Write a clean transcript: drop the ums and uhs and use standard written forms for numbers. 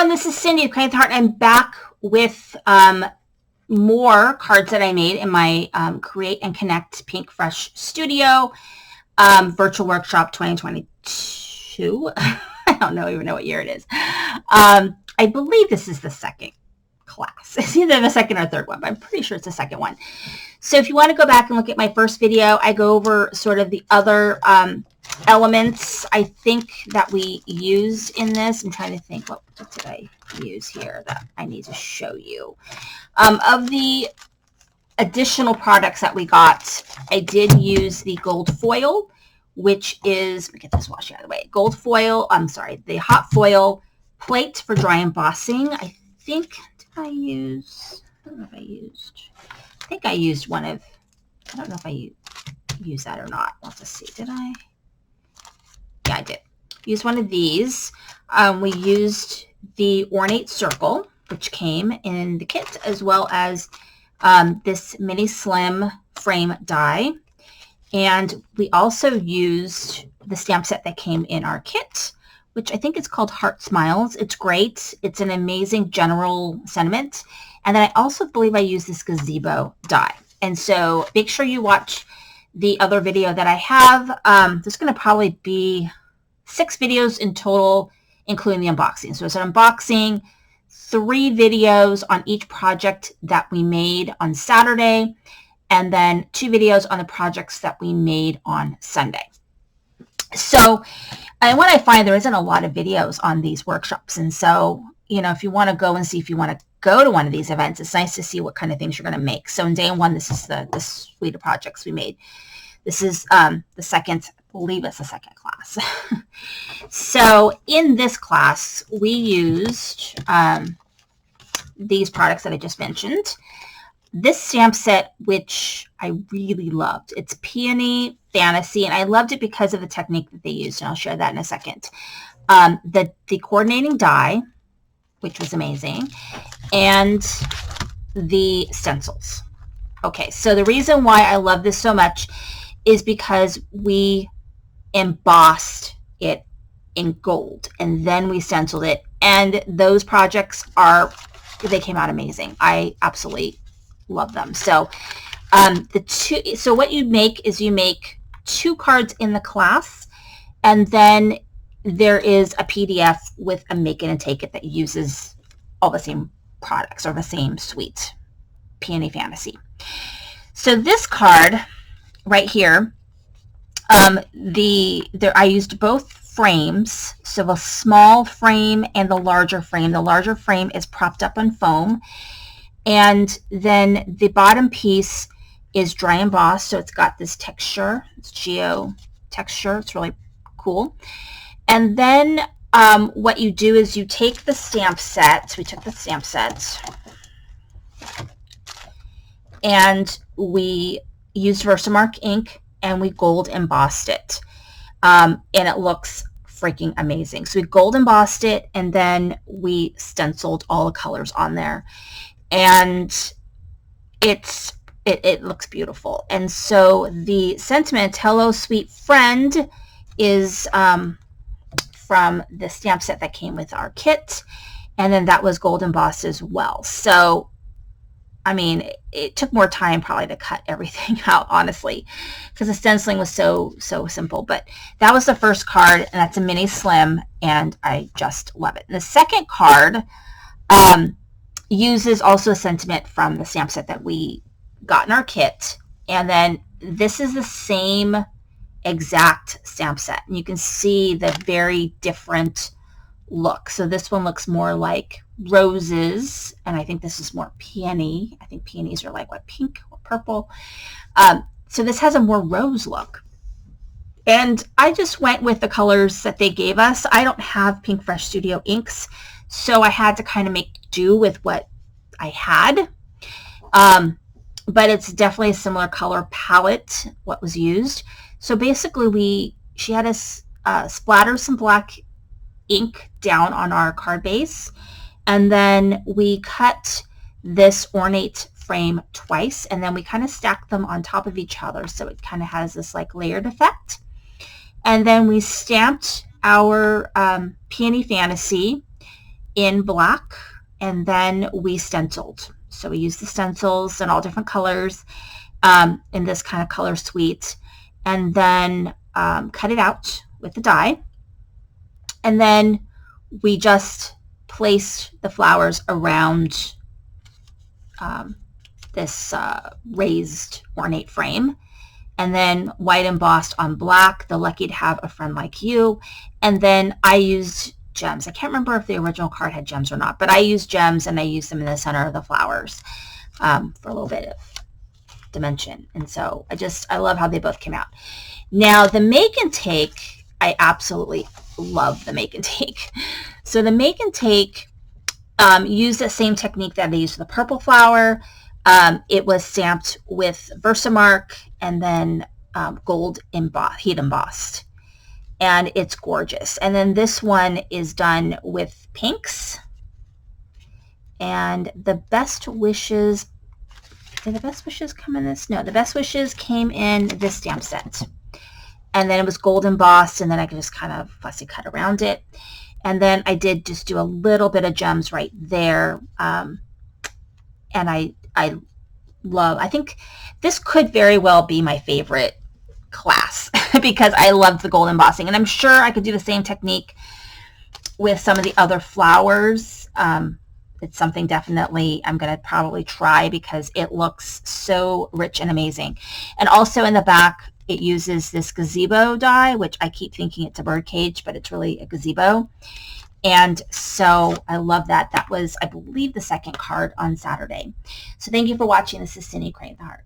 everyone, this is Cindy of Create the Heart. I'm back with more cards that I made in my Create and Connect Pinkfresh Studio Virtual Workshop 2022. I don't even know what year it is. I believe this is the second class. It's either the second or third one, but I'm pretty sure it's the second one. So if you want to go back and look at my first video, I go over sort of the other elements I think that we used in this. I'm trying to think, what did I use here that I need to show you? Of the additional products that we got, I did use the gold foil, which is, let me get this washi out of the way. Gold foil, the hot foil plate for dry embossing. I think, I don't know if I think I used one of, I don't know if I used that or not. Let's just see, did I? Yeah, I did. Use one of these. We used the ornate circle, which came in the kit, as well as this mini slim frame die. And we also used the stamp set that came in our kit, which I think is called Heart Smiles. It's great. It's an amazing general sentiment. And then I also believe I used this gazebo die. And so make sure you watch the other video that I have. There's going to probably be 6 videos in total, including the unboxing. So it's an unboxing, 3 videos on each project that we made on Saturday, and then 2 videos on the projects that we made on Sunday. So, and what I find, there isn't a lot of videos on these workshops. And so, you know, if you want to go and see if you want to go to one of these events, it's nice to see what kind of things you're going to make. So in day 1, this is the suite of projects we made. This is the second, I believe it's the second class. So in this class, we used these products that I just mentioned. This stamp set, which I really loved, it's Peony Fantasy, and I loved it because of the technique that they used, and I'll share that in a second. The coordinating die, which was amazing, and the stencils. Okay, so the reason why I love this so much is because we embossed it in gold, and then we stenciled it, and those projects they came out amazing. I absolutely love them. So so what you make is you make 2 cards in the class, and then there is a PDF with a make it and take it that uses all the same products or the same suite, Peony Fantasy. So this card right here, I used both frames, so the small frame and the larger frame. The larger frame is propped up on foam, and then the bottom piece is dry embossed, so it's got this texture, it's geo texture. It's really cool. And then what you do is you take the stamp set. We took the stamp set, and we used Versamark ink, and we gold embossed it. And it looks freaking amazing. So we gold embossed it, and then we stenciled all the colors on there. And it looks beautiful. And so the sentiment, Hello Sweet Friend, is from the stamp set that came with our kit, and then that was gold embossed as well. So I mean, it took more time probably to cut everything out, honestly, because the stenciling was so simple. But that was the first card, and that's a mini slim, and I just love it. And the second card uses also a sentiment from the stamp set that we got in our kit, and then this is the same exact stamp set, and you can see the very different look. So this one looks more like roses, and I think this is more peony. I think peonies are like what, pink or purple. So this has a more rose look, and I just went with the colors that they gave us. I don't have Pinkfresh Studio inks, so I had to kind of make do with what I had. But it's definitely a similar color palette what was used. So basically she had us splatter some black ink down on our card base, and then we cut this ornate frame twice, and then we kind of stacked them on top of each other, so it kind of has this like layered effect. And then we stamped our Peony Fantasy, in black, and then we stenciled. So we used the stencils in all different colors in this kind of color suite, and then cut it out with the die. And then we just placed the flowers around this raised ornate frame, and then white embossed on black, the lucky to have a friend like you. And then I used gems. I can't remember if the original card had gems or not, but I used gems, and I used them in the center of the flowers for a little bit of dimension. And so I love how they both came out. Now the make and take, I absolutely love the make and take. So the make and take used the same technique that I used for the purple flower. It was stamped with Versamark and then gold heat embossed, and it's gorgeous. And then this one is done with pinks, and the best wishes, did the best wishes come in this? No, the best wishes came in this stamp set, and then it was gold embossed, and then I could just kind of fussy cut around it. And then I did just do a little bit of gems right there, and I think this could very well be my favorite class because I love the gold embossing, and I'm sure I could do the same technique with some of the other flowers. It's something definitely I'm going to probably try because it looks so rich and amazing. And also in the back, it uses this gazebo die, which I keep thinking it's a bird cage, but it's really a gazebo. And so I love that. That was, I believe, the second card on Saturday. So thank you for watching. This is Cindy, Create the Heart.